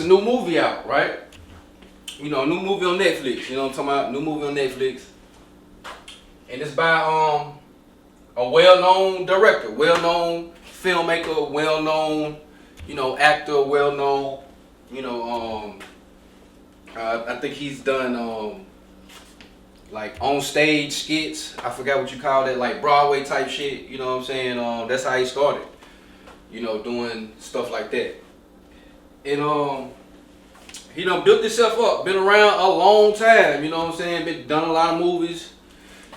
a new movie out, right? You know, a new movie on Netflix. You know what I'm talking about? New movie on Netflix. And it's by a well-known director, well-known filmmaker, well-known, you know, actor, well-known, you know, I think he's done like on stage skits. I forgot what you call it, like Broadway type shit. You know what I'm saying? That's how he started. You know, doing stuff like that. And he done built himself up. Been around a long time. You know what I'm saying? Been done a lot of movies.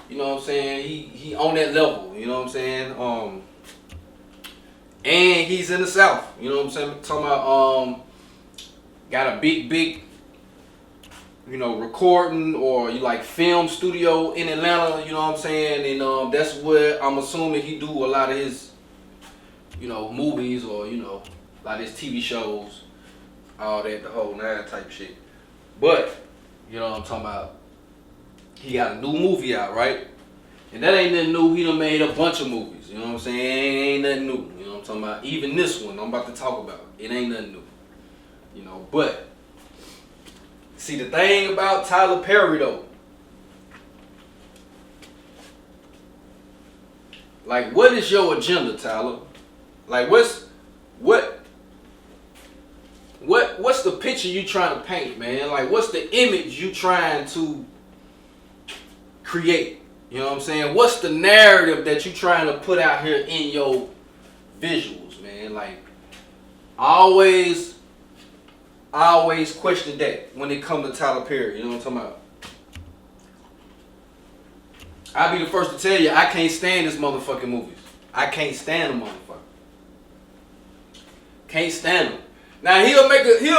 You know what I'm saying? He on that level. You know what I'm saying? And he's in the South. You know what I'm saying? Talking about got a big, you know, recording or you like film studio in Atlanta, you know what I'm saying? And that's where I'm assuming he do a lot of his, you know, movies or, you know, a lot of his TV shows, all that, the whole nine type shit. But, you know what I'm talking about? He got a new movie out, right? And that ain't nothing new. He done made a bunch of movies, you know what I'm saying? Ain't nothing new, you know what I'm talking about? Even this one I'm about to talk about, it ain't nothing new. You know, but see the thing about Tyler Perry though, like what is your agenda, Tyler? Like what's the picture you trying to paint, man? Like what's the image you trying to create? You know what I'm saying? What's the narrative that you trying to put out here in your visuals, man? Like I always question that when it comes to Tyler Perry. You know what I'm talking about? I'll be the first to tell you, I can't stand this motherfucking movies. I can't stand the motherfucker. Can't stand him. Now he'll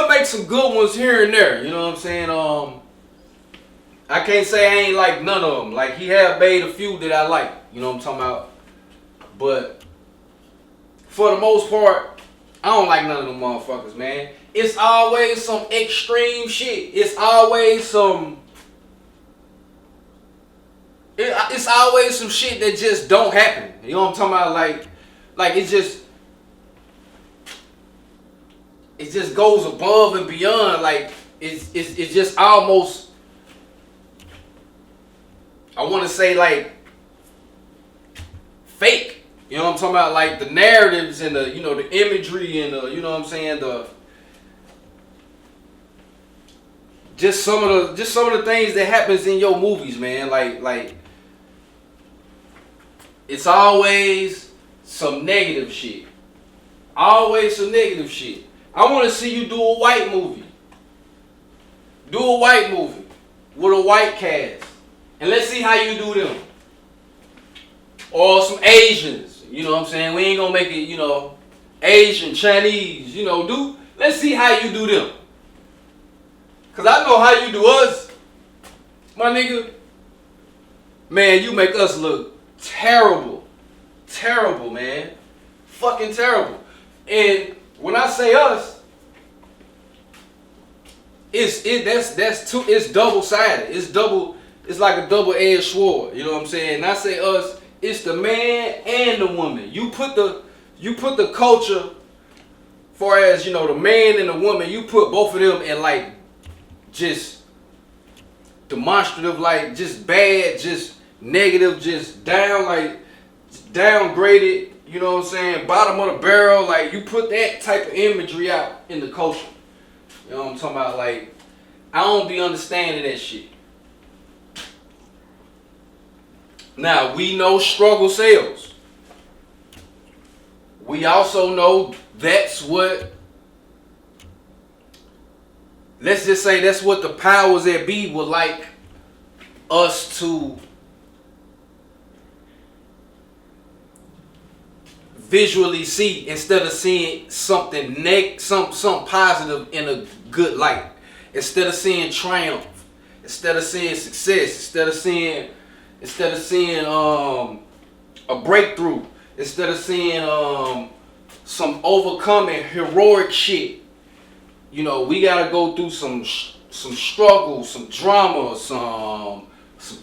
make some good ones here and there. You know what I'm saying? I can't say I ain't like none of them. Like he have made a few that I like. You know what I'm talking about? But for the most part, I don't like none of them motherfuckers, man. It's always some extreme shit. It's always some. It's always some shit that just don't happen. You know what I'm talking about? Like it just goes above and beyond. Like it's just almost. I want to say like fake. You know what I'm talking about? Like the narratives and the, you know, the imagery and the, you know what I'm saying, the just some of the things that happens in your movies, man. Like it's always some negative shit. Always some negative shit. I want to see you do a white movie. Do a white movie with a white cast. And let's see how you do them. Or some Asians. You know what I'm saying? We ain't gonna make it, you know, Asian, Chinese, you know, let's see how you do them. Cause I know how you do us. My nigga. Man, you make us look terrible. Terrible, man. Fucking terrible. And when I say us, it's double-sided. It's like a double-edged sword. You know what I'm saying? And I say us, it's the man and the woman. You put the culture, far as, you know, the man and the woman, you put both of them in like just demonstrative, like just bad, just negative, just down, like downgraded, you know what I'm saying, bottom of the barrel. Like you put that type of imagery out in the culture. You know what I'm talking about? Like I don't be understanding that shit. Now, we know struggle sells. We also know that's what, let's just say that's what the powers that be would like us to visually see instead of seeing something something positive in a good light. Instead of seeing triumph, instead of seeing success, instead of seeing a breakthrough, instead of seeing some overcoming heroic shit, you know, we gotta go through some struggle, some drama, some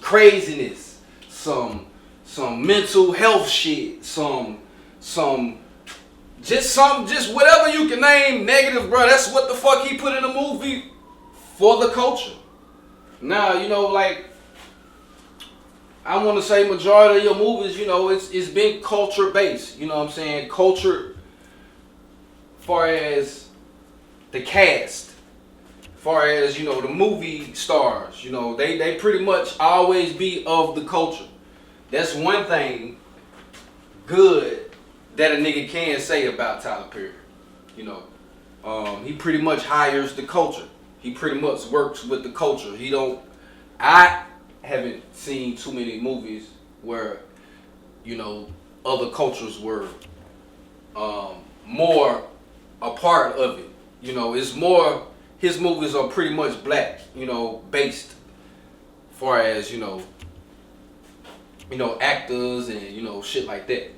craziness, some mental health shit, some just whatever you can name negative, bro. That's what the fuck he put in the movie for the culture. Now, like, I want to say majority of your movies, it's been culture based. You know what I'm saying? Culture, far as the cast, far as the movie stars. They pretty much always be of the culture. That's one thing good that a nigga can say about Tyler Perry. He pretty much hires the culture. He pretty much works with the culture. I haven't seen too many movies where, other cultures were more a part of it. It's more, his movies are pretty much black, based far as, actors and, shit like that.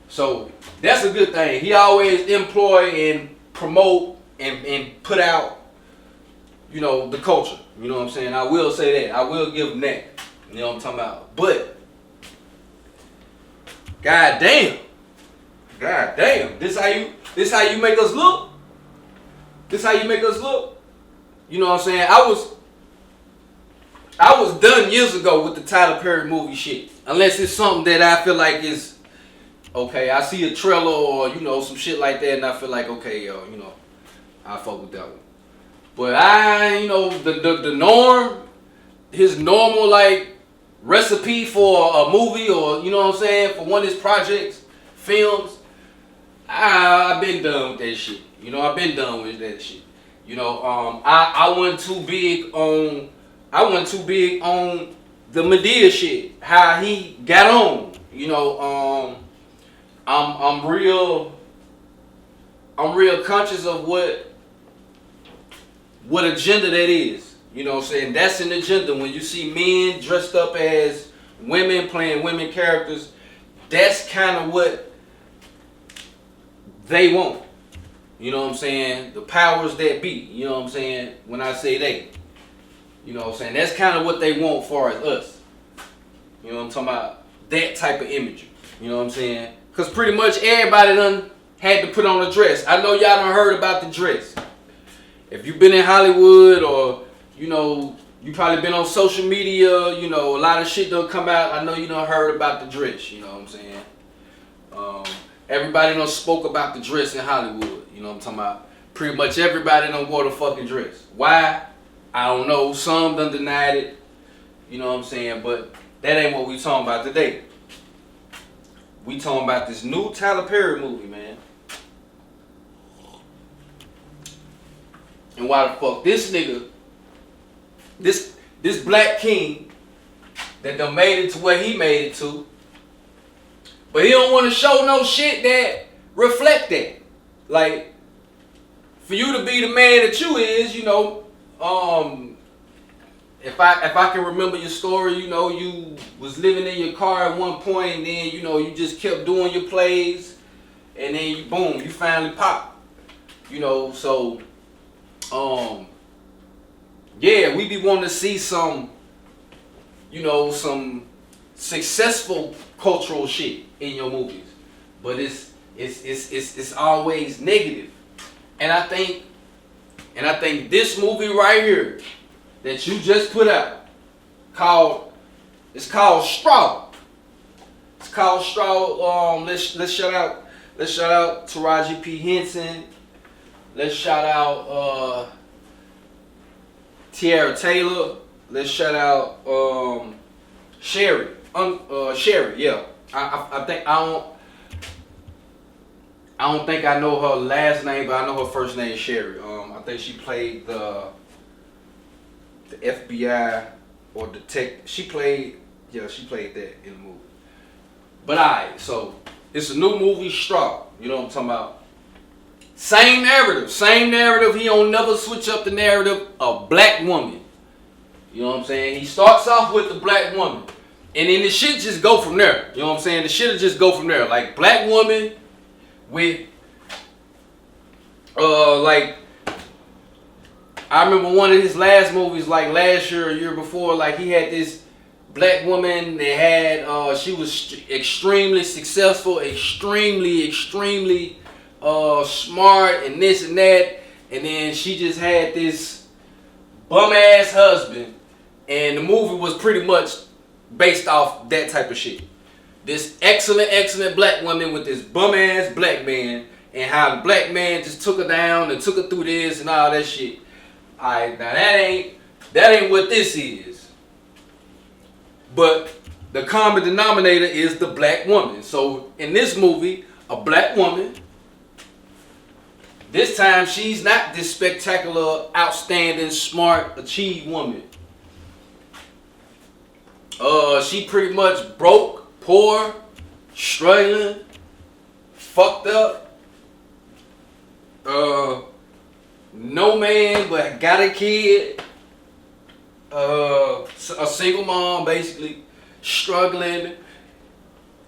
So that's a good thing. He always employ and promote and put out, the culture. You know what I'm saying? I will say that. I will give him that. You know what I'm talking about? But God damn. This how you make us look? This how you make us look? You know what I'm saying? I was done years ago with the Tyler Perry movie shit. Unless it's something that I feel like is okay. I see a trailer or some shit like that, and I feel like okay, I fuck with that one. But the norm, his normal like recipe for a movie or what I'm saying, for one of his projects, films, I've been done with that shit. I've been done with that shit. I wasn't too big on the Madea shit, how he got on. I'm real conscious of what agenda that is. You know what I'm saying? That's an agenda. When you see men dressed up as women playing women characters, that's kind of what they want. You know what I'm saying? The powers that be. You know what I'm saying? When I say they. You know what I'm saying? That's kind of what they want for us. You know what I'm talking about? That type of imagery. You know what I'm saying? Because pretty much everybody done had to put on a dress. I know y'all done heard about the dress. If you've been in Hollywood or, you probably been on social media, a lot of shit done come out. I know you done heard about the dress, you know what I'm saying? Everybody done spoke about the dress in Hollywood, you know what I'm talking about? Pretty much everybody done wore the fucking dress. Why? I don't know. Some done denied it, you know what I'm saying? But that ain't what we talking about today. We talking about this new Tyler Perry movie, man. And why the fuck this nigga, this black king that done made it to where he made it to, but he don't want to show no shit that reflect that. Like, for you to be the man that you is, if I can remember your story, you was living in your car at one point, and then you just kept doing your plays, and then you finally pop. So yeah, we be wanting to see some successful cultural shit in your movies, but it's always negative. And I think this movie right here that you just put out it's called Straw. It's called Straw. Let's shout out Taraji P. Henson. Let's shout out Tiara Taylor. Let's shout out Sherry. Sherry, yeah. I don't think I know her last name, but I know her first name is Sherry. I think she played the FBI or detective. She played that in the movie. But alright, so it's a new movie, Straw. You know what I'm talking about? Same narrative. He don't never switch up the narrative. A black woman. You know what I'm saying? He starts off with the black woman, and then the shit just go from there. You know what I'm saying? The shit'll just go from there. Like, black woman with like, I remember one of his last movies, like last year or year before, like he had this black woman that had she was extremely successful, extremely smart and this and that, and then she just had this bum ass husband, and the movie was pretty much based off that type of shit. This excellent black woman with this bum ass black man, and how the black man just took her down and took her through this and all that shit. Alright, now that ain't what this is. But the common denominator is the black woman. So in this movie, a black woman, this time she's not this spectacular, outstanding, smart, achieved woman. She pretty much broke, poor, struggling, fucked up. No man, but got a kid. A single mom, basically, struggling.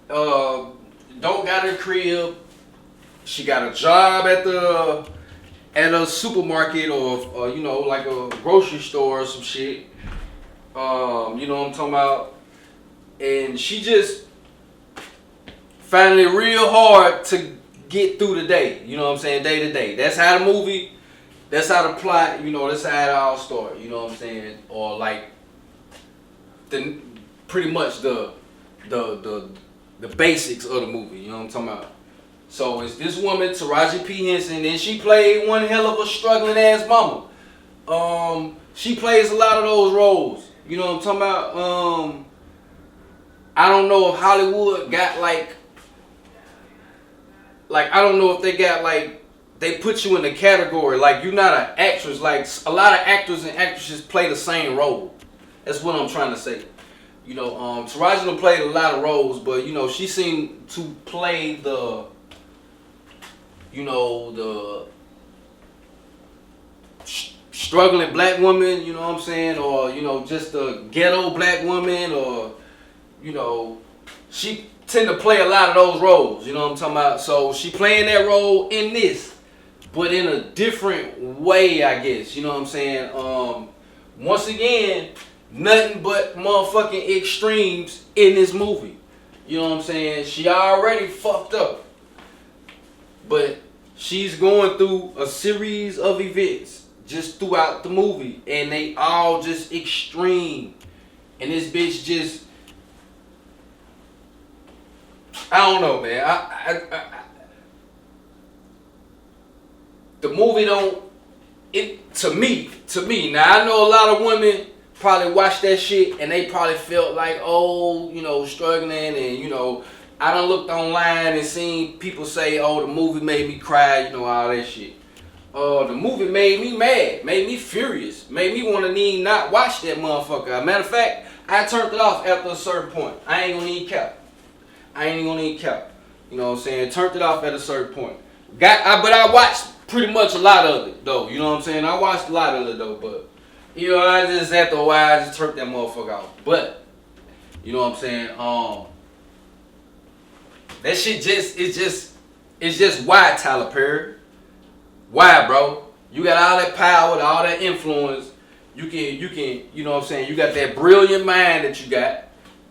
Don't got a crib. She got a job at a supermarket or like a grocery store or some shit. You know what I'm talking about? And she just finding it real hard to get through the day. You know what I'm saying? Day to day. That's how the movie. That's how the plot. That's how it all started. You know what I'm saying? Or like pretty much the basics of the movie. You know what I'm talking about? So it's this woman, Taraji P. Henson, and she played one hell of a struggling ass mama. She plays a lot of those roles. You know what I'm talking about? I don't know if Hollywood got like I don't know if they got they put you in the category like you're not an actress. Like a lot of actors and actresses play the same role. That's what I'm trying to say. Taraji done played a lot of roles, but she seemed to play the struggling black woman, you know what I'm saying, or just a ghetto black woman, or she tend to play a lot of those roles, you know what I'm talking about. So she playing that role in this, but in a different way, I guess, you know what I'm saying. Once again, nothing but motherfucking extremes in this movie, you know what I'm saying. She already fucked up, but she's going through a series of events just throughout the movie, and they all just extreme. And this bitch just, I don't know, man. The movie don't, to me. Now I know a lot of women probably watched that shit and they probably felt like, struggling, and I done looked online and seen people say, the movie made me cry, all that shit. The movie made me mad, made me furious, made me want to need not watch that motherfucker. Matter of fact, I turned it off after a certain point. I ain't gonna need cap. You know what I'm saying? Turned it off at a certain point. But I watched pretty much a lot of it though. You know what I'm saying? I watched a lot of it though, but I just after a while I just turned that motherfucker off. But you know what I'm saying? That shit it's just why, Tyler Perry? Why, bro? You got all that power, all that influence. You can, you know what I'm saying? You got that brilliant mind that you got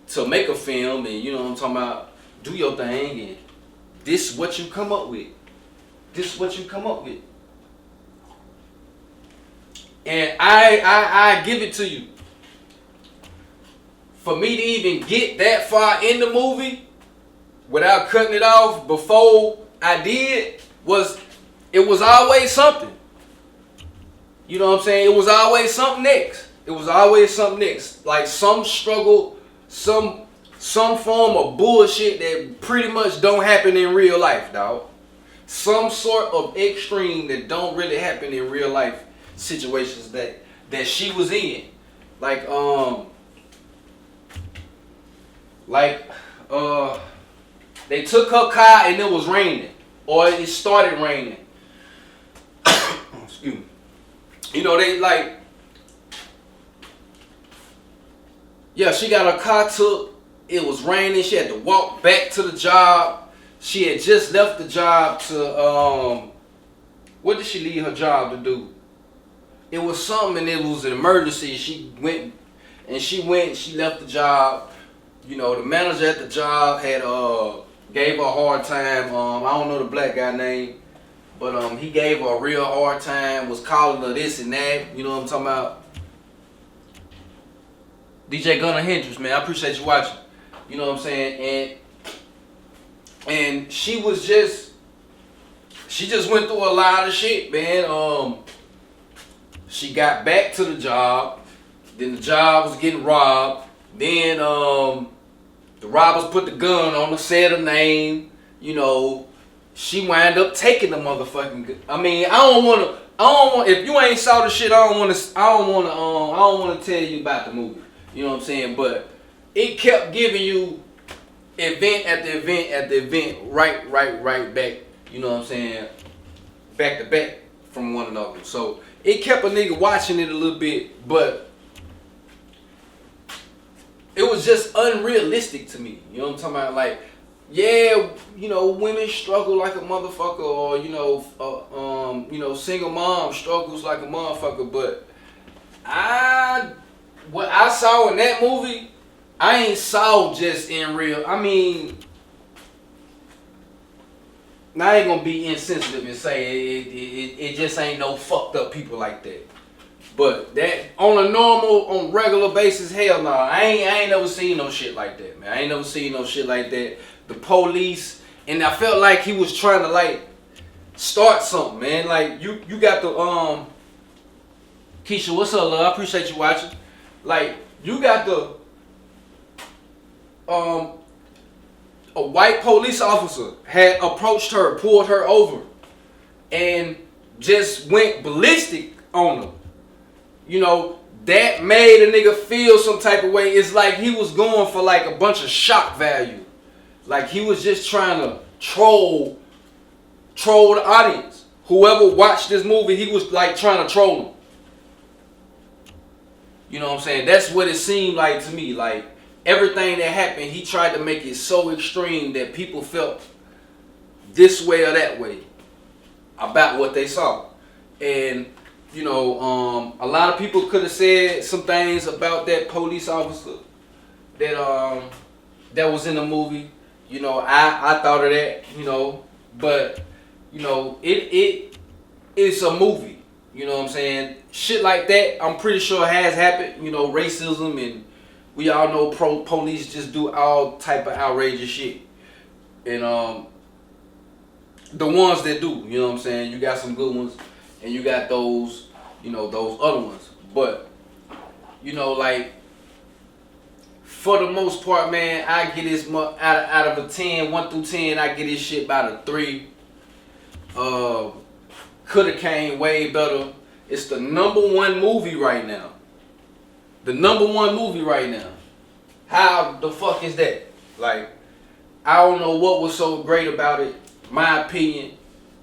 to make a film, and you know what I'm talking about, do your thing, and this is what you come up with. And I give it to you. For me to even get that far in the movie without cutting it off before I did it was always something. You know what I'm saying? It was always something next. Like some struggle, some form of bullshit that pretty much don't happen in real life, dog. Some sort of extreme that don't really happen in real life situations that she was in. They took her car and it was raining, or it started raining. Excuse me. She got her car took. It was raining. She had to walk back to the job. She had just left the job to, what did she leave her job to do? It was something, and it was an emergency. She left the job. The manager at the job had, gave her a hard time. I don't know the black guy name. But he gave her a real hard time, was calling her this and that. You know what I'm talking about? DJ Gunnar Hendrix, man, I appreciate you watching. You know what I'm saying? And she just went through a lot of shit, man. She got back to the job. Then the job was getting robbed. Then the robbers put the gun on her, said her name. You know, she wound up taking the motherfucking gun. I mean, I don't want. If you ain't saw the shit, I don't want to tell you about the movie. You know what I'm saying? But it kept giving you event after event after event, right back. You know what I'm saying? Back to back from one another. So it kept a nigga watching it a little bit, but it was just unrealistic to me. You know what I'm talking about? Like, yeah, you know, women struggle like a motherfucker, or you know, single mom struggles like a motherfucker. But what I saw in that movie, I ain't saw just in real. I mean, I ain't gonna be insensitive and say it just ain't no fucked up people like that. But that on regular basis, hell no. I ain't never seen no shit like that, man. I ain't never seen no shit like that. The police, and I felt like he was trying to like start something, man. Like you got the Keisha, what's up, love? I appreciate you watching. Like, you got the a white police officer had approached her, pulled her over, and just went ballistic on her. You know, that made a nigga feel some type of way. It's like he was going for like a bunch of shock value. Like he was just trying to troll the audience. Whoever watched this movie, he was like trying to troll them. You know what I'm saying? That's what it seemed like to me. Like, everything that happened, he tried to make it so extreme that people felt this way or that way about what they saw. And, you know, a lot of people could have said some things about that police officer that was in the movie. You know, I thought of that, you know, but, you know, it's a movie. You know what I'm saying? Shit like that, I'm pretty sure has happened. You know, racism, and we all know police just do all type of outrageous shit. And the ones that do, you know what I'm saying? You got some good ones, and you got those, you know, those other ones. But, you know, like, for the most part, man, I get this out of a 10, 1 through 10, I get this shit about a 3. Coulda came way better. It's the #1 movie right now. The #1 movie right now. How the fuck is that? Like, I don't know what was so great about it. My opinion.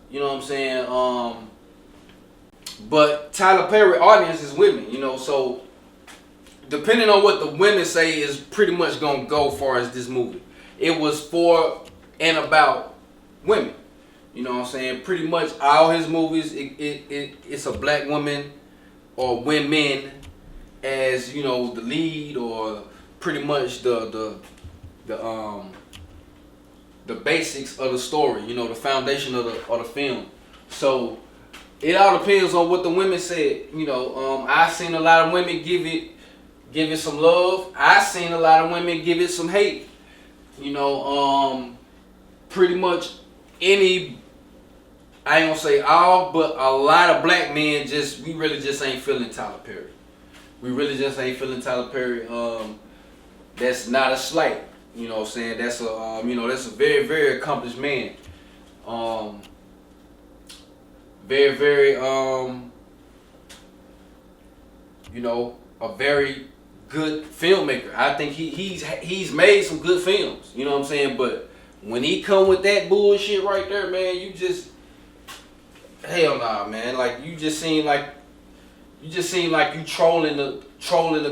You know what I'm saying? But Tyler Perry audience is women, you know, so depending on what the women say is pretty much gonna go far as this movie. It was for and about women. You know what I'm saying? Pretty much all his movies, it's a black woman or women as, you know, the lead, or pretty much the basics of the story, you know, the foundation of the film. So it all depends on what the women said. You know, I've seen a lot of women give it some love. I've seen a lot of women give it some hate. You know, pretty much I ain't gonna say all, but a lot of black men we really just ain't feeling Tyler Perry. We really just ain't feeling Tyler Perry. That's not a slight, you know what I'm saying? That's a you know, that's a very, very accomplished man. Very, very you know, a very good filmmaker. I think he's made some good films, you know what I'm saying? But when he come with that bullshit right there, man, you just hell nah, man. Like you just seem like you trolling the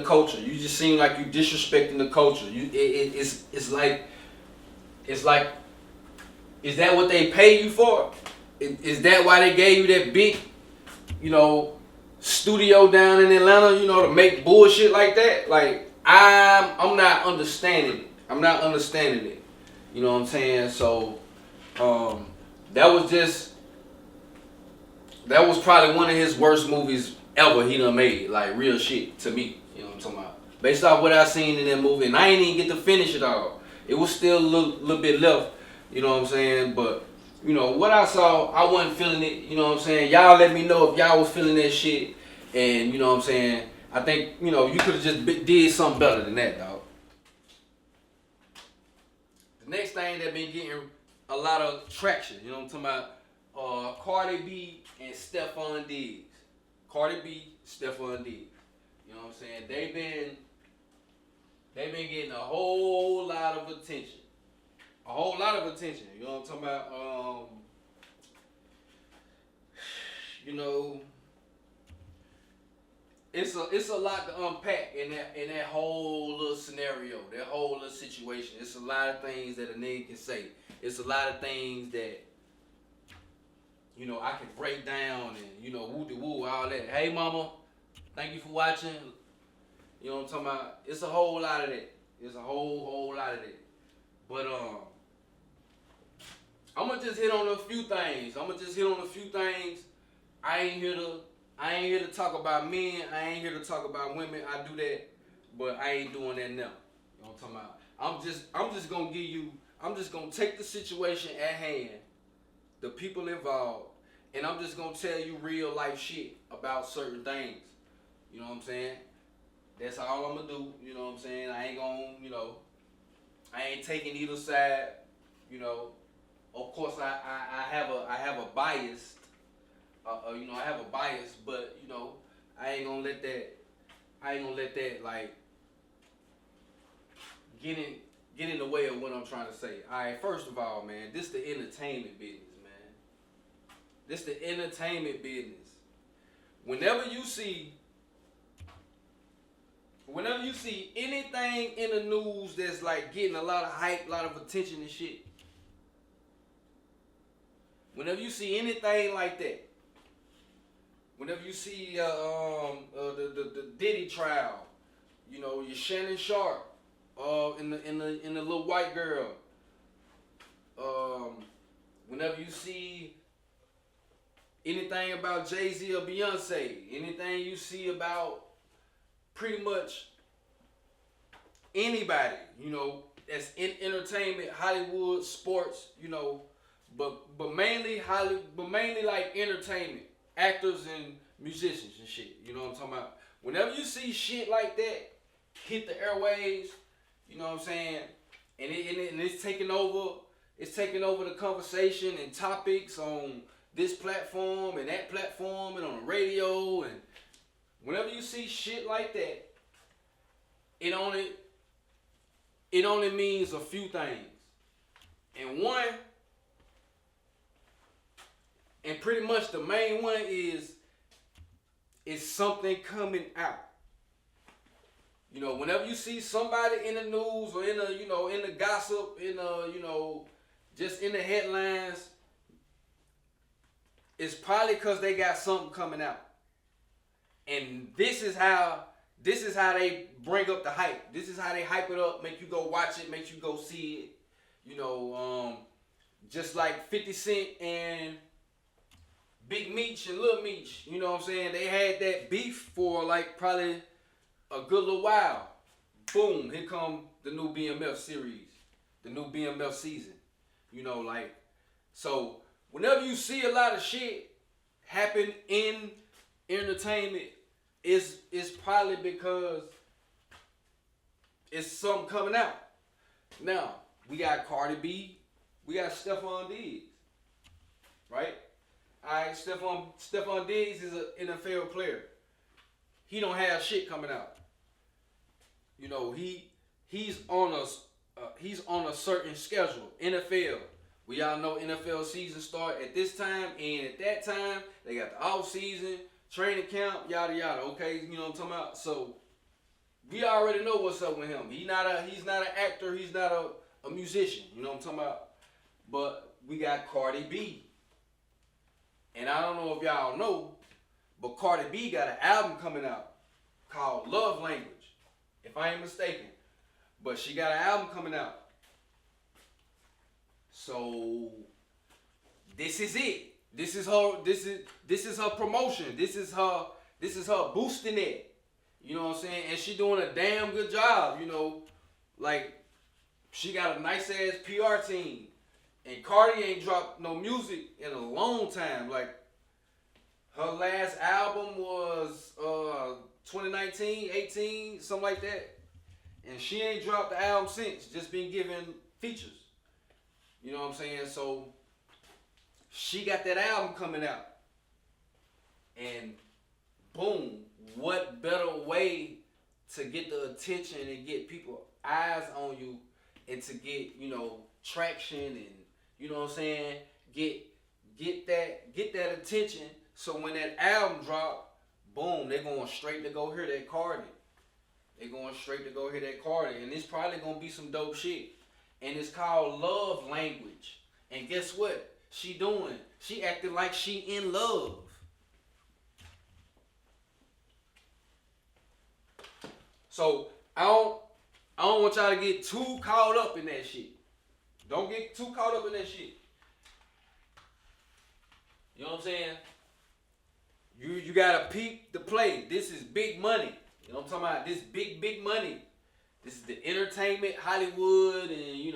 culture. You just seem like you disrespecting the culture. It's like is that what they pay you for? Is that why they gave you that big, you know, studio down in Atlanta, you know, to make bullshit like that? Like I'm not understanding it. I'm not understanding it. You know what I'm saying? So that was just that was probably one of his worst movies ever he done made. Like real shit to me. You know what I'm talking about? Based off what I seen in that movie, and I ain't even get to finish it all. It was still a little bit left. You know what I'm saying? But you know what I saw, I wasn't feeling it. You know what I'm saying? Y'all let me know if y'all was feeling that shit. And you know what I'm saying? I think you know you could have just did something better than that, dog. The next thing that been getting a lot of traction, you know what I'm talking about? Cardi B and Stefon Diggs. Cardi B, Stefon Diggs. You know what I'm saying? They've been getting a whole lot of attention. A whole lot of attention. You know what I'm talking about? You know, it's a lot to unpack in that whole little scenario, that whole little situation. It's a lot of things that a nigga can say. It's a lot of things that you know I can break down and you know woo de woo all that. Hey mama, thank you for watching. You know what I'm talking about? It's a whole lot of that. It's a whole lot of that. But I'm gonna just hit on a few things. I ain't here to talk about men. I ain't here to talk about women. I do that, but I ain't doing that now. You know what I'm talking about? I'm just gonna take the situation at hand, the people involved, and I'm just gonna tell you real life shit about certain things. You know what I'm saying? That's all I'm gonna do. You know what I'm saying? I ain't gonna, you know, I ain't taking either side. You know, of course I have a bias. You know, I have a bias, but you know, I ain't gonna let that like get in the way of what I'm trying to say. All right, first of all, man, this the entertainment business, man. This the entertainment business. Whenever you see anything in the news that's like getting a lot of hype, a lot of attention and shit. Whenever you see anything like that. Whenever you see the Diddy trial, you know your Shannon Sharp, in the little white girl. Whenever you see anything about Jay-Z or Beyonce, anything you see about pretty much anybody, you know, that's in entertainment, Hollywood, sports, you know, but mainly like entertainment. Actors and musicians and shit. You know what I'm talking about? Whenever you see shit like that hit the airwaves, you know what I'm saying? And it's taking over the conversation and topics on this platform and that platform and on the radio, and whenever you see shit like that, it only means a few things. And pretty much the main one is something coming out. You know, whenever you see somebody in the news or in the gossip, just in the headlines, it's probably because they got something coming out. And this is how they bring up the hype. This is how they hype it up, make you go watch it, make you go see it. You know, just like 50 Cent and Big Meech and Lil Meech, you know what I'm saying? They had that beef for like probably a good little while. Boom, here come the new BMF series, the new BMF season. You know, like, so whenever you see a lot of shit happen in entertainment, it's probably because it's something coming out. Now, we got Cardi B, we got Stefon Diggs, right? Alright, Stefon Diggs is an NFL player. He don't have shit coming out. You know, he's on a certain schedule. NFL. We all know NFL season start at this time, and at that time they got the off season, training camp, yada yada. Okay, you know what I'm talking about. So we already know what's up with him. He's not an actor. He's not a musician. You know what I'm talking about. But we got Cardi B. And I don't know if y'all know, but Cardi B got an album coming out called Love Language, if I ain't mistaken. But she got an album coming out. So this is it. This is her promotion. This is her boosting it. You know what I'm saying? And she doing a damn good job. Like she got a nice ass PR team. And Cardi ain't dropped no music in a long time. Like her last album was 2019, 18, something like that. And she ain't dropped the album since. Just been giving features. You know what I'm saying? So she got that album coming out. And boom, what better way to get the attention and get people eyes on you and to get, traction and what I'm saying, get that attention so when that album drop, boom, they're going straight to go hear that Cardi. They're going straight to go hear that Cardi. And it's probably gonna be some dope shit. And it's called Love Language. And guess what? She acting like she in love. So I don't want y'all to get too caught up in that shit. Don't get too caught up in that shit. You know what I'm saying? You gotta peep the play. This is big money. You know what I'm talking about? This big money. This is the entertainment, Hollywood, and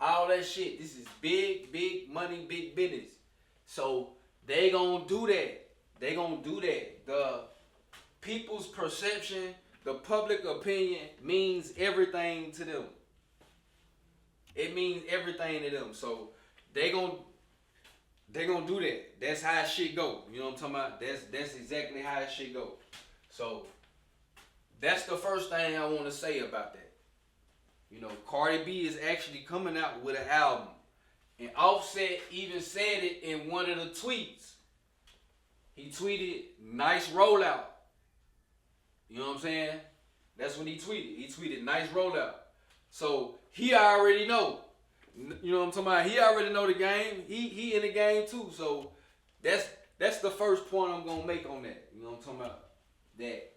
all that shit. This is big money, big business. So they gonna do that. The people's perception, the public opinion means everything to them. It means everything to them. So they gonna do that. That's how shit go. You know what I'm talking about? That's exactly how that shit go. So that's the first thing I want to say about that. Cardi B is actually coming out with an album. And Offset even said it in one of the tweets. He tweeted, "Nice rollout." You know what I'm saying? That's what he tweeted. He tweeted, "Nice rollout." So he already know. You know what I'm talking about? He already know the game. He in the game too. So that's the first point I'm gonna make on that. You know what I'm talking about? That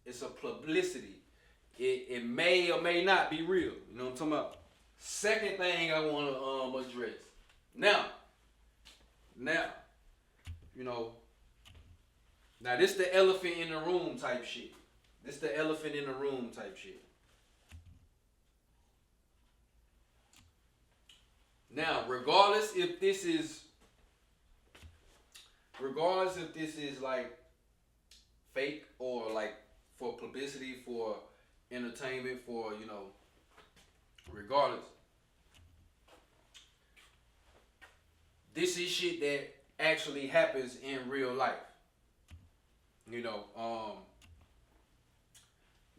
it's a publicity. It may or may not be real. You know what I'm talking about? Second thing I want to address. Now, this the elephant in the room type shit. Now, regardless if this is like fake or like for publicity, for entertainment, for regardless, this is shit that actually happens in real life.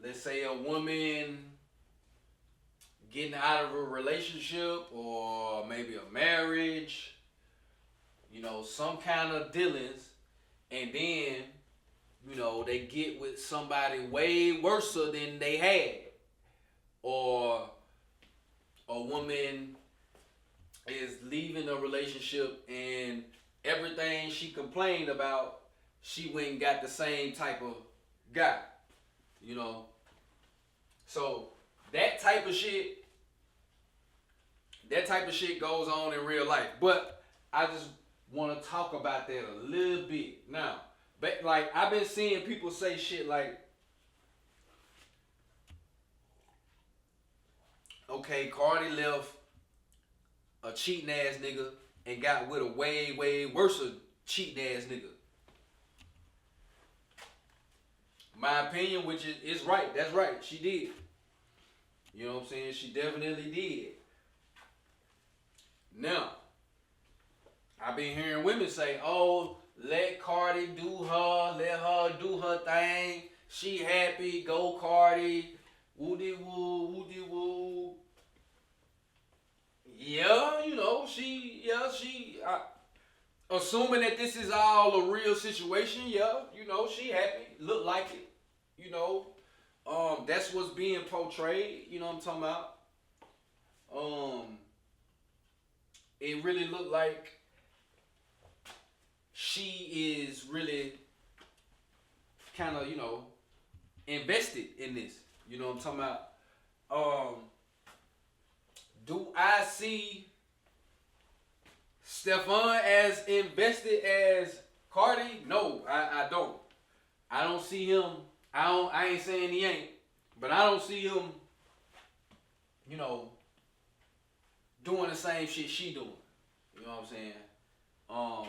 Let's say a woman getting out of a relationship or maybe a marriage, some kind of dealings, and then, they get with somebody way worse than they had. Or a woman is leaving a relationship and everything she complained about, she went and got the same type of guy. So that type of shit goes on in real life. But I just want to talk about that a little bit. Now, but like I've been seeing people say shit like, okay, Cardi left a cheating ass nigga and got with a way worse cheating ass nigga. My opinion, which is right, that's right, she did. You know what I'm saying? She definitely did. Now, I've been hearing women say, "Oh, let Cardi do her, let her do her thing. She happy, go Cardi, woody woo, woody woo." Yeah, assuming that this is all a real situation, yeah, she happy, look like it, that's what's being portrayed, you know what I'm talking about? It really looked like she is really kind of, invested in this, you know what I'm talking about? Do I see Stefon as invested as Cardi? No, I don't. I don't see him. I ain't saying he ain't, but I don't see him, you know, doing the same shit she doing. You know what I'm saying? Um,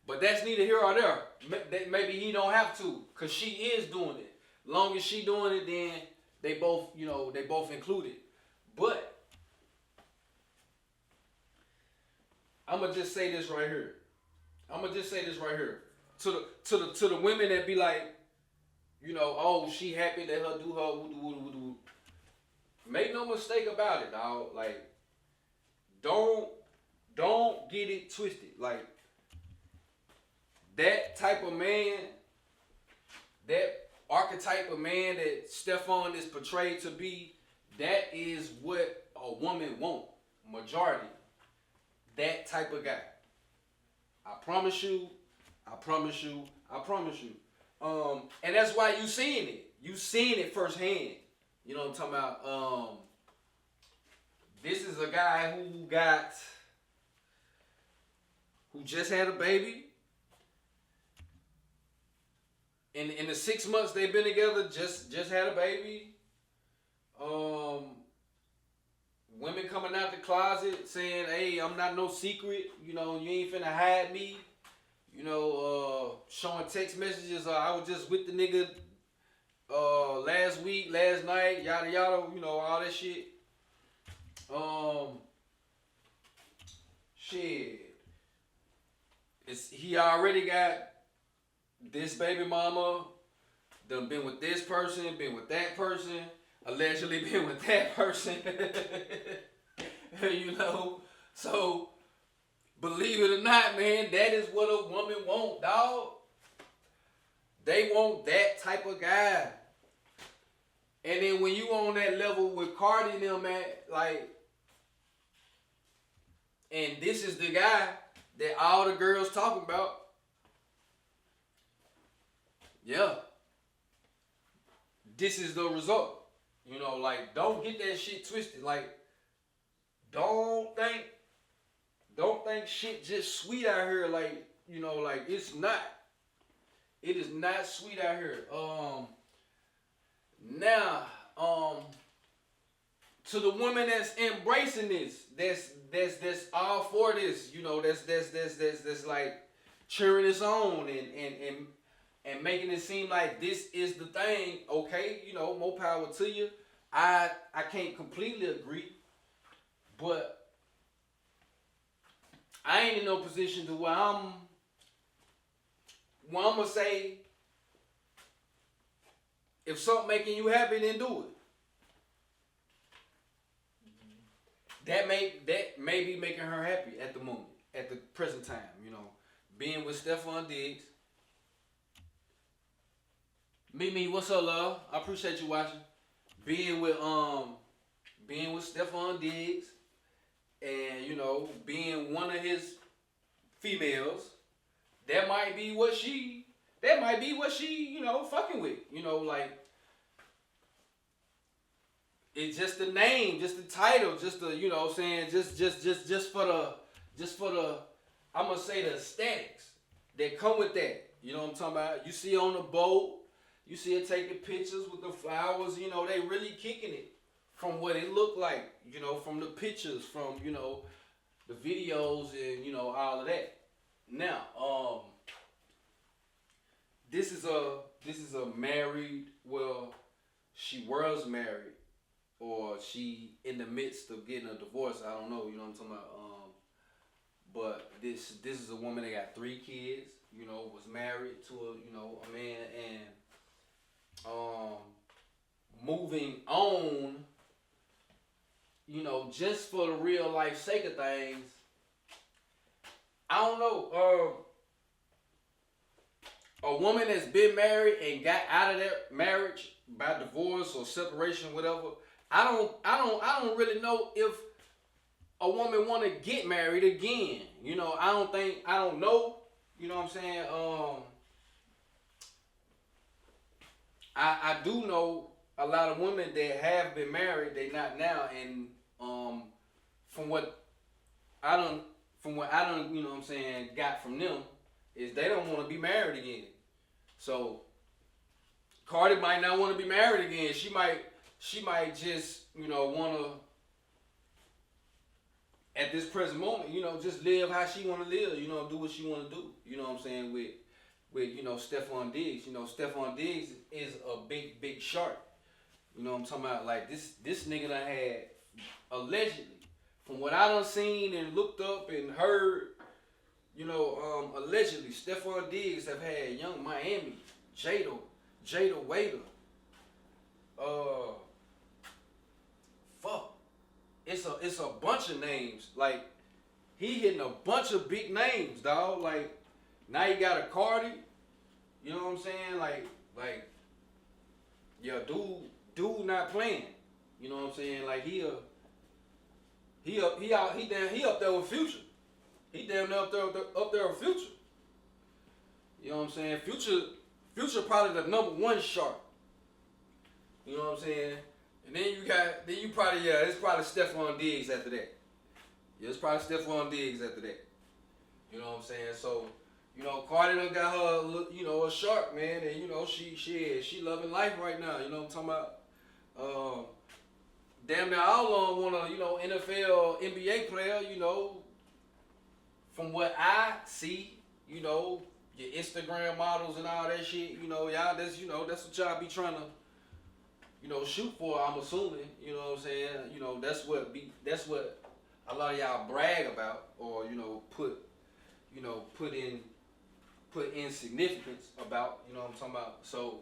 but that's neither here or there. Maybe he don't have to, cause she is doing it. Long as she doing it, then they both, they both included. But I'ma just say this right here. To the women that be like, oh, she happy that her do her woo woo woo woo. Make no mistake about it, dog. Like, don't get it twisted. Like, that type of man, that archetype of man that Stefon is portrayed to be, that is what a woman want. Majority. That type of guy. I promise you. And that's why you seeing it. You seeing it firsthand. You know what I'm talking about? This is a guy who just had a baby. In the 6 months they've been together, just had a baby. Women coming out the closet saying, "Hey, I'm not no secret. You ain't finna hide me." Showing text messages. I was just with the nigga last week, last night, yada yada. All that shit. Shit. He already got this baby mama. Done been with this person, been with that person. Allegedly been with that person. So believe it or not, man, that is what a woman want, dog. They want that type of guy. And then when you on that level with Cardi and them, man, like, and this is the guy that all the girls talking about, yeah, this is the result. Like, don't get that shit twisted. Like, don't think shit just sweet out here. Like, like, it's not. It is not sweet out here. Now, to the woman that's embracing this, that's all for this, that's like cheering this on and making it seem like this is the thing. Okay, more power to you. I can't completely agree, but I ain't in no position to where I'm gonna say, if something making you happy, then do it. That may be making her happy at the moment, at the present time. Being with Stefon Diggs. Mimi, what's up, love? I appreciate you watching. Being with Stefon Diggs, and being one of his females, that might be what she fucking with. Like, it's just the name, just the title, just the, what I'm saying, just for the I'm gonna say the aesthetics that come with that. You know what I'm talking about? You see on the boat, you see her taking pictures with the flowers, they really kicking it from what it looked like, from the pictures, from, the videos and, all of that. Now, this is a married, well, she was married, or she in the midst of getting a divorce. I don't know, what I'm talking about. But this is a woman that got 3 kids, was married to a man, and moving on, just for the real life sake of things. I don't know. A woman that's been married and got out of that marriage by divorce or separation, whatever. I don't really know if a woman want to get married again. I don't know. You know what I'm saying? I do know a lot of women that have been married, they not now, and from what I don't, from what I don't, you know what I'm saying, got from them, is they don't want to be married again. So Cardi might not want to be married again. She might just, want to at this present moment, just live how she want to live, do what she want to do. You know what I'm saying, with Stefon Diggs. Stefon Diggs is a big shark. You know what I'm talking about? Like this nigga done had, allegedly, from what I done seen and looked up and heard, allegedly Stefon Diggs have had Young Miami, Jada Waiter, fuck. It's a bunch of names. Like, he hitting a bunch of big names, dog. Like, now you got a Cardi. You know what I'm saying? Like, yeah, dude not playing. You know what I'm saying? Like, he up there with Future. He damn near up there with Future. You know what I'm saying? Future probably the number one shark. You know what I'm saying? And then you probably, it's probably Stefon Diggs after that. Yeah, it's probably Stefon Diggs after that. You know what I'm saying? So, Cardi done got her, a shark, man, and she loving life right now. You know what I'm talking about? Damn near all of them want a, NFL, NBA player. From what I see, your Instagram models and all that shit. Y'all, that's what y'all be trying to, shoot for. I'm assuming. You know what I'm saying? That's what a lot of y'all brag about, or put in significance about. You know what I'm talking about? So,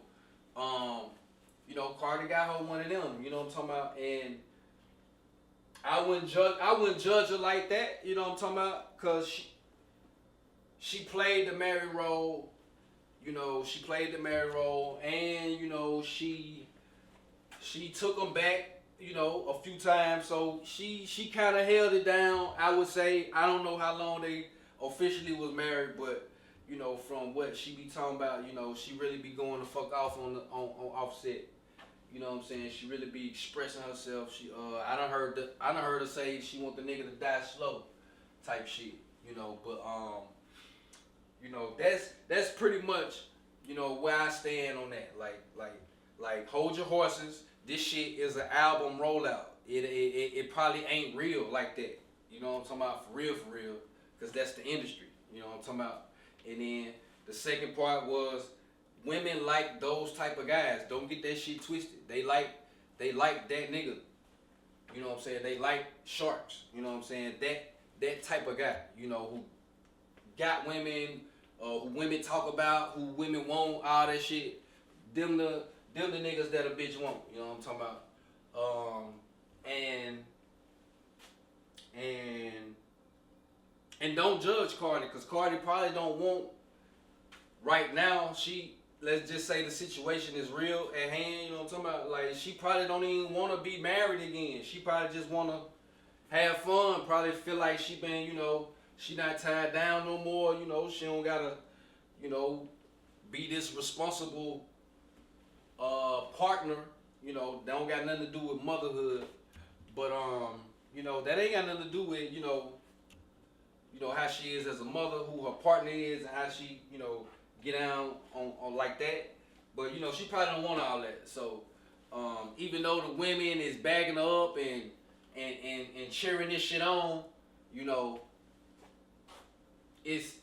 Cardi got her one of them. You know what I'm talking about? And I wouldn't judge her like that. You know what I'm talking about? Cause she played the married role. She played the married role, and she took him back, a few times. So she kind of held it down. I would say, I don't know how long they officially was married, but from what she be talking about, she really be going the fuck off on Offset. You know what I'm saying? She really be expressing herself. I done heard her say she want the nigga to die slow, type shit. But that's pretty much where I stand on that. Like hold your horses. This shit is an album rollout. It probably ain't real like that. You know what I'm talking about? For real. Because that's the industry. You know what I'm talking about? And then the second part was, women like those type of guys. Don't get that shit twisted. They like that nigga. You know what I'm saying? They like sharks. You know what I'm saying? That type of guy. Who got women, who women talk about, who women want, all that shit. Them the niggas that a bitch want. You know what I'm talking about? And don't judge Cardi, because Cardi probably don't want, right now, let's just say the situation is real at hand, you know what I'm talking about? Like, she probably don't even want to be married again. She probably just want to have fun, probably feel like she been, she not tied down no more, she don't got to, be this responsible partner, that don't got nothing to do with motherhood. But, that ain't got nothing to do with, how she is as a mother, who her partner is, and how she, get down on like that. But, she probably don't want all that. So, even though the women is bagging her up and cheering this shit on, it's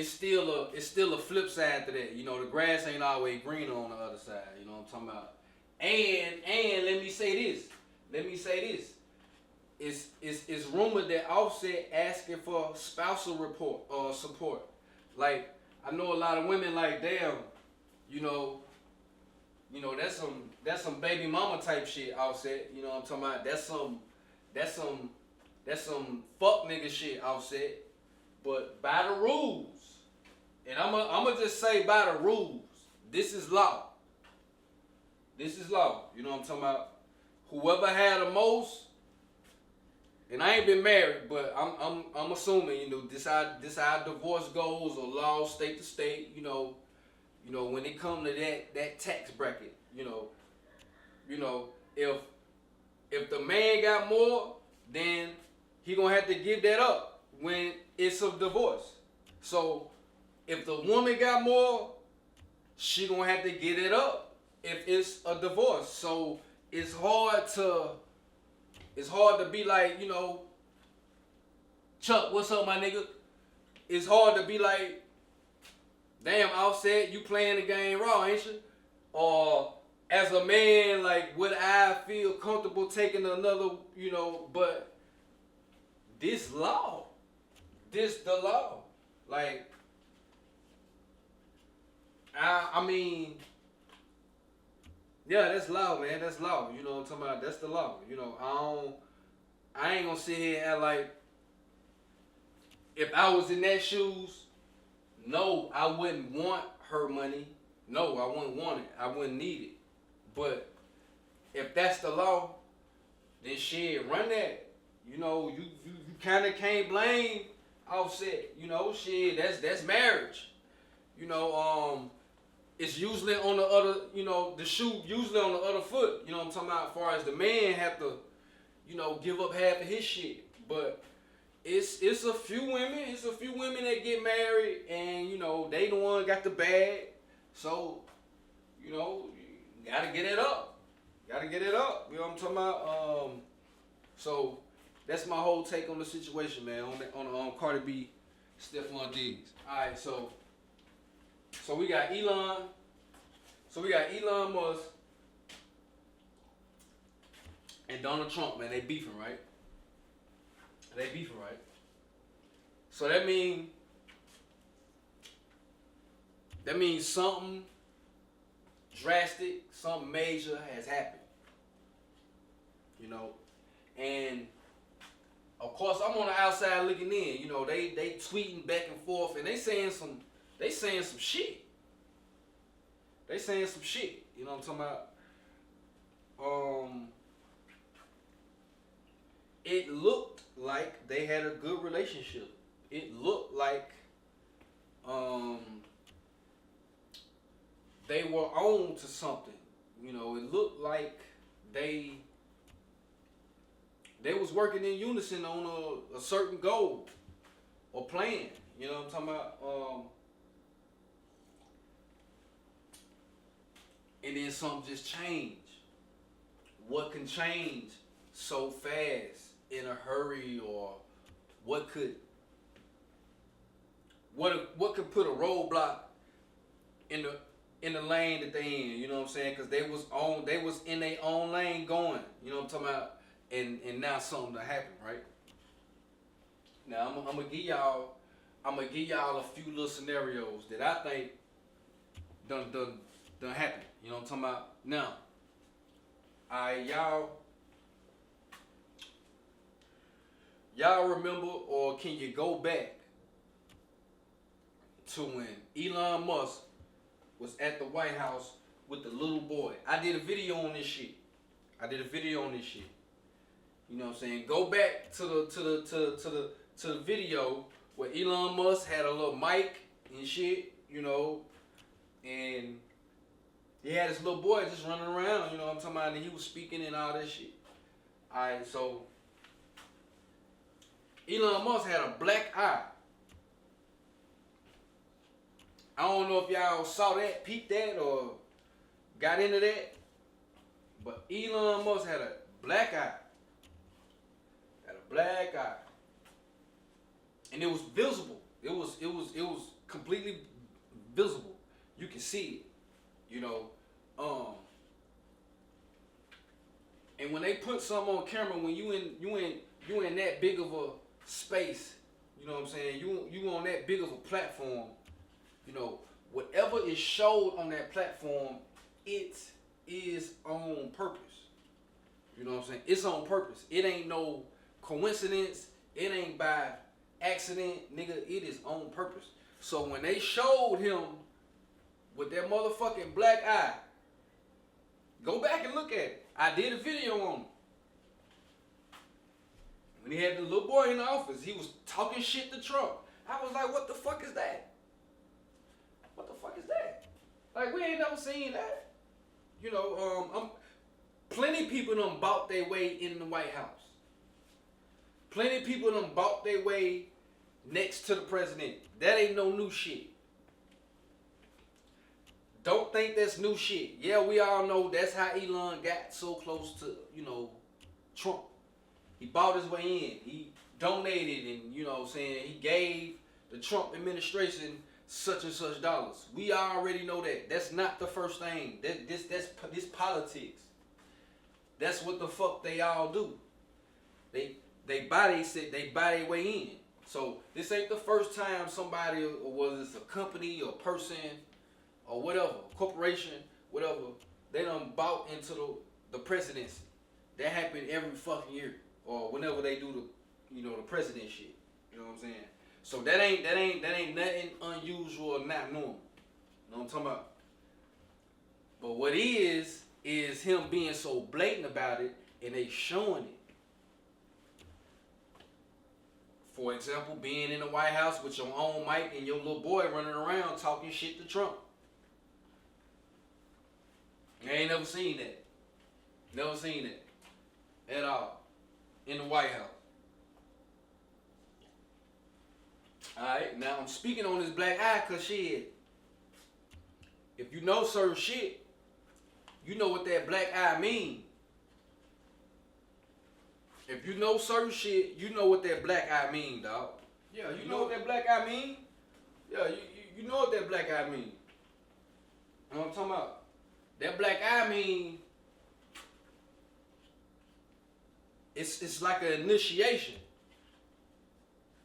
still a flip side to that. The grass ain't always greener on the other side. You know what I'm talking about? And let me say this. It's rumored that Offset asking for spousal support. Like, I know a lot of women like, damn, that's some baby mama type shit, Offset. You know what I'm talking about? That's some fuck nigga shit, Offset. But by the rules, and I'ma just say by the rules, this is law. This is law. You know what I'm talking about? Whoever had the most, and I ain't been married, but I'm assuming, this how divorce goes, or law state to state, when it come to that tax bracket, if the man got more, then he gonna have to give that up when it's a divorce. So if the woman got more, she gonna have to get it up if it's a divorce. So it's hard to be like, you know, Chuck, what's up, my nigga? It's hard to be like, damn, Offset, you playing the game raw, ain't you? Or as a man, like, would I feel comfortable taking another, you know, but this the law. Like, I mean, yeah, that's law, man. That's law. You know what I'm talking about? That's the law. You know, I ain't gonna sit here and act like if I was in that shoes, no, I wouldn't want her money. No, I wouldn't want it. I wouldn't need it. But if that's the law, then shit, run that. You know, you kind of can't blame Offset. You know, shit, that's marriage. You know, it's usually on the other, you know, the shoe usually on the other foot. You know what I'm talking about? As far as the man have to, you know, give up half of his shit. But it's a few women that get married and, you know, they the one got the bag. So, you know, you gotta get it up. Gotta get it up. You know what I'm talking about? So that's my whole take on the situation, man. On Cardi B, Stefon Diggs. All right, so we got Elon. So we got Elon Musk and Donald Trump, man. They beefing, right? So that means something drastic, something major has happened. You know, and of course I'm on the outside looking in. You know, they tweeting back and forth and they saying some shit. They saying some shit. You know what I'm talking about? It looked like they had a good relationship. It looked like they were on to something. You know, it looked like they was working in unison on a certain goal or plan. You know what I'm talking about? And then something just changed. What can change so fast in a hurry, or what could put a roadblock in the lane that they in? You know what I'm saying? Because they was in their own lane going. You know what I'm talking about? And now something that happened, right? Now I'm gonna give y'all a few little scenarios that I think done happen. You know what I'm talking about? Now, y'all remember, or can you go back to when Elon Musk was at the White House with the little boy? I did a video on this shit. You know what I'm saying? Go back to the video where Elon Musk had a little mic and shit, you know, and he had his little boy just running around, you know what I'm talking about, and he was speaking and all that shit. Alright, so Elon Musk had a black eye. I don't know if y'all saw that, peeped that, or got into that, but Elon Musk had a black eye. And it was visible. It was completely visible. You can see it. You know, and when they put something on camera, when you in that big of a space, you know what I'm saying? You on that big of a platform, you know, whatever is showed on that platform, it is on purpose. You know what I'm saying? It's on purpose. It ain't no coincidence. It ain't by accident, nigga. It is on purpose. So when they showed him with that motherfucking black eye, go back and look at it. I did a video on him. When he had the little boy in the office, he was talking shit to Trump. I was like, what the fuck is that? What the fuck is that? Like, we ain't never seen that. You know, plenty people done bought their way in the White House. Plenty of people done bought their way next to the president. That ain't no new shit. Don't think that's new shit. Yeah, we all know that's how Elon got so close to, Trump. He bought his way in. He donated and, he gave the Trump administration such and such dollars. We already know that. That's not the first thing. This politics. That's what the fuck they all do. They buy their way in. So this ain't the first time somebody, or whether it's a company or person or whatever, corporation, whatever, they done bought into the presidency. That happen every fucking year, or whenever they do the president shit. You know what I'm saying? So that ain't nothing unusual or not normal. You know what I'm talking about? But what is him being so blatant about it, and they showing it. For example, being in the White House with your own mic and your little boy running around talking shit to Trump. I ain't never seen that. Never seen that. At all. In the White House. Alright, now I'm speaking on this black eye because shit, if you know certain shit, you know what that black eye mean. If you know certain shit, you know what that black eye mean, dog. Yeah, you know what that black eye mean? Yeah, you know what that black eye mean. You know what I'm talking about? That black eye mean it's like an initiation.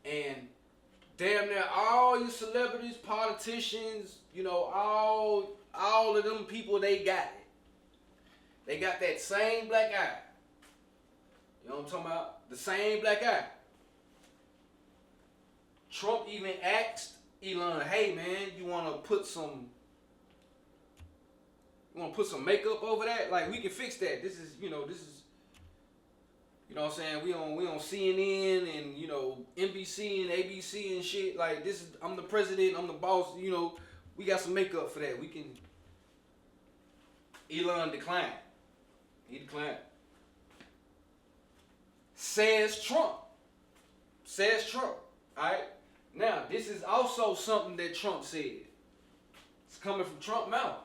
And damn near all your celebrities, politicians, all of them people, they got it. They got that same black eye. You know what I'm talking about? The same black eye. Trump even asked Elon, hey man, you wanna put some makeup over that? Like, we can fix that. This is you know what I'm saying? We on CNN and NBC and ABC and shit. Like, I'm the president, I'm the boss, we got some makeup for that. We can. Elon declined. He declined. Says Trump. Alright? Now, this is also something that Trump said. It's coming from Trump's mouth.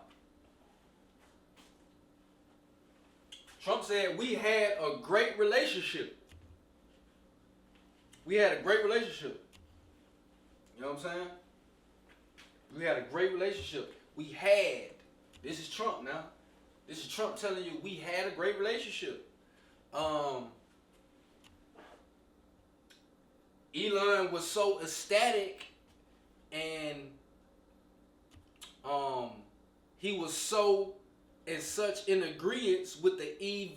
Trump said we had a great relationship. We had a great relationship. You know what I'm saying? We had a great relationship. We had. This is Trump now. This is Trump telling you we had a great relationship. Elon was so ecstatic and he was so and such in agreement with the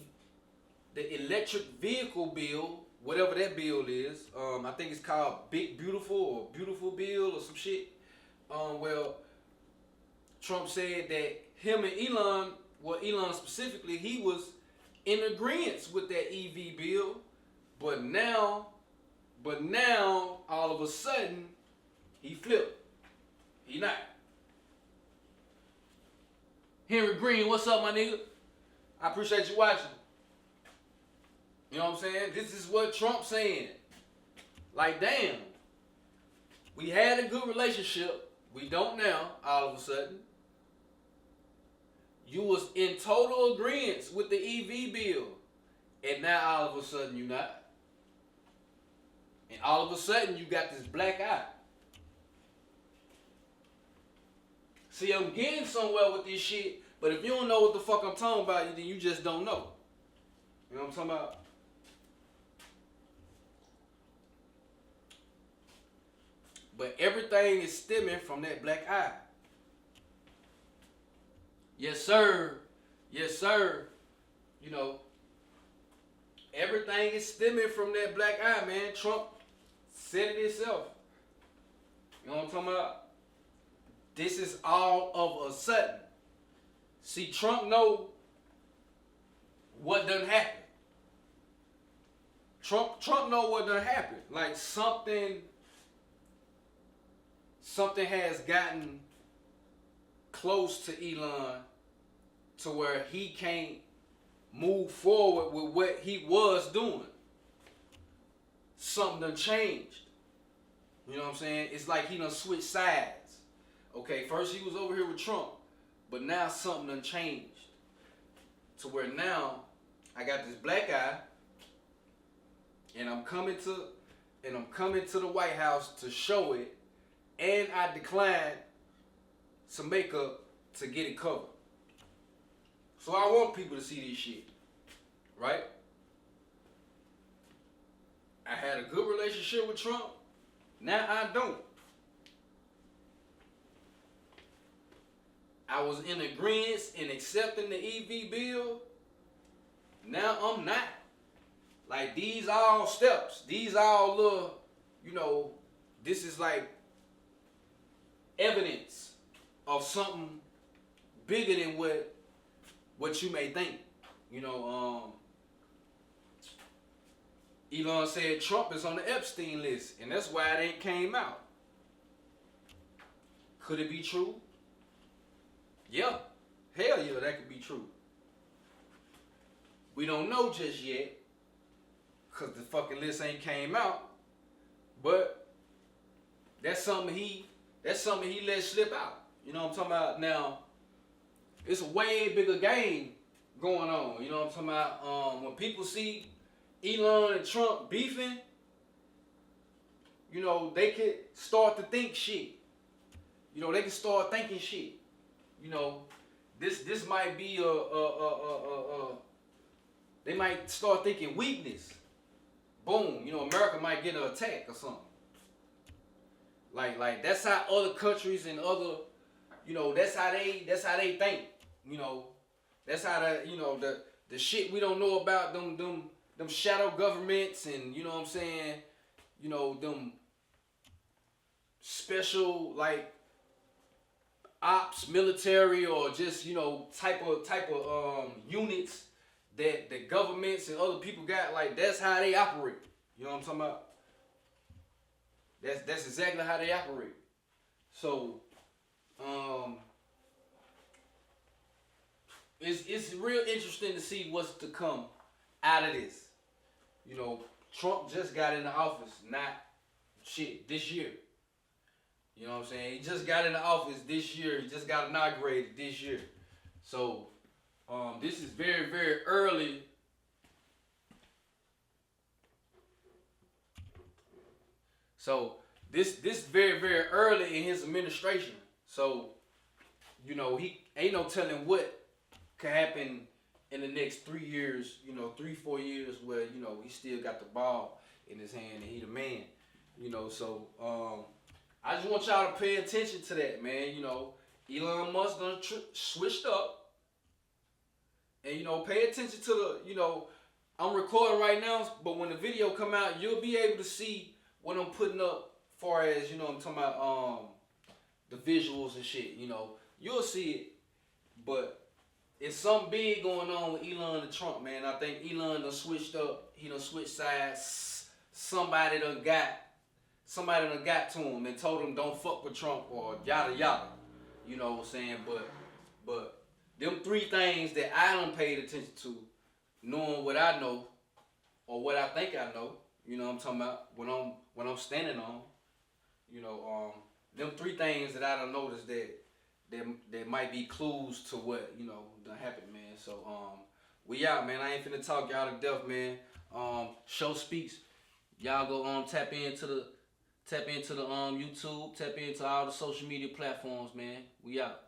electric vehicle bill, whatever that bill is. I think it's called Big Beautiful or Beautiful Bill or some shit. Well, Trump said that him and Elon, well, Elon specifically, he was in agreement with that EV bill, but now, all of a sudden, he flipped. He not. Henry Green, what's up, my nigga? I appreciate you watching. You know what I'm saying? This is what Trump's saying. Like, damn. We had a good relationship. We don't now, all of a sudden. You was in total agreement with the EV bill. And now all of a sudden you not. And all of a sudden you got this black eye. See, I'm getting somewhere with this shit, but if you don't know what the fuck I'm talking about, then you just don't know. You know what I'm talking about? But everything is stemming from that black eye. Yes, sir. Yes, sir. Everything is stemming from that black eye, man. Trump said it himself. You know what I'm talking about? This is all of a sudden. See, Trump know what done happened. Trump know what done happened. Like something has gotten close to Elon to where he can't move forward with what he was doing. something done changed. You know what I'm saying? It's like he done switched sides. Okay, first he was over here with Trump, but now something done changed. To where now I got this black guy, and I'm coming to the White House to show it, and I declined some makeup to get it covered. So I want people to see this shit, right? I had a good relationship with Trump. Now I don't. I was in agreement in accepting the EV bill. Now I'm not. Like, these all steps. These all little, this is like evidence of something bigger than what you may think. Elon said Trump is on the Epstein list, and that's why it ain't came out. Could it be true? Yeah. Hell yeah, that could be true. We don't know just yet, because the fucking list ain't came out. But that's something he let slip out. You know what I'm talking about? Now, it's a way bigger game going on. You know what I'm talking about? When people see Elon and Trump beefing, they could start to think shit. They can start thinking shit. This might be they might start thinking weakness. Boom, America might get an attack or something. Like that's how other countries and other, that's how they think. That's how the shit we don't know about them shadow governments, and you know what I'm saying, them special like ops, military, or just type of units that the governments and other people got. Like, that's how they operate. You know what I'm talking about? That's exactly how they operate. So it's real interesting to see what's to come out of this. Trump just got into office, not this year. You know what I'm saying? He just got into office this year. He just got inaugurated this year. So this is very, very early. So this very, very early in his administration. So, he ain't no telling what could happen in the next 3 years, 3-4 years, where, he still got the ball in his hand and he the man. So I just want y'all to pay attention to that, man. Elon Musk done switched up. And, pay attention to the, I'm recording right now, but when the video come out, you'll be able to see what I'm putting up far as, I'm talking about the visuals and shit, You'll see it, but it's something big going on with Elon and Trump, man. I think Elon done switched up. He done switched sides. Somebody done got to him and told him don't fuck with Trump or yada yada. You know what I'm saying? But them 3 things that I done paid attention to, knowing what I know or what I think I know, what I'm talking about, when I'm standing on, them 3 things that I done noticed that might be clues to what, done happened, man. So we out, man. I ain't finna talk y'all to death, man. Show speaks. Y'all go tap into the YouTube, tap into all the social media platforms, man. We out.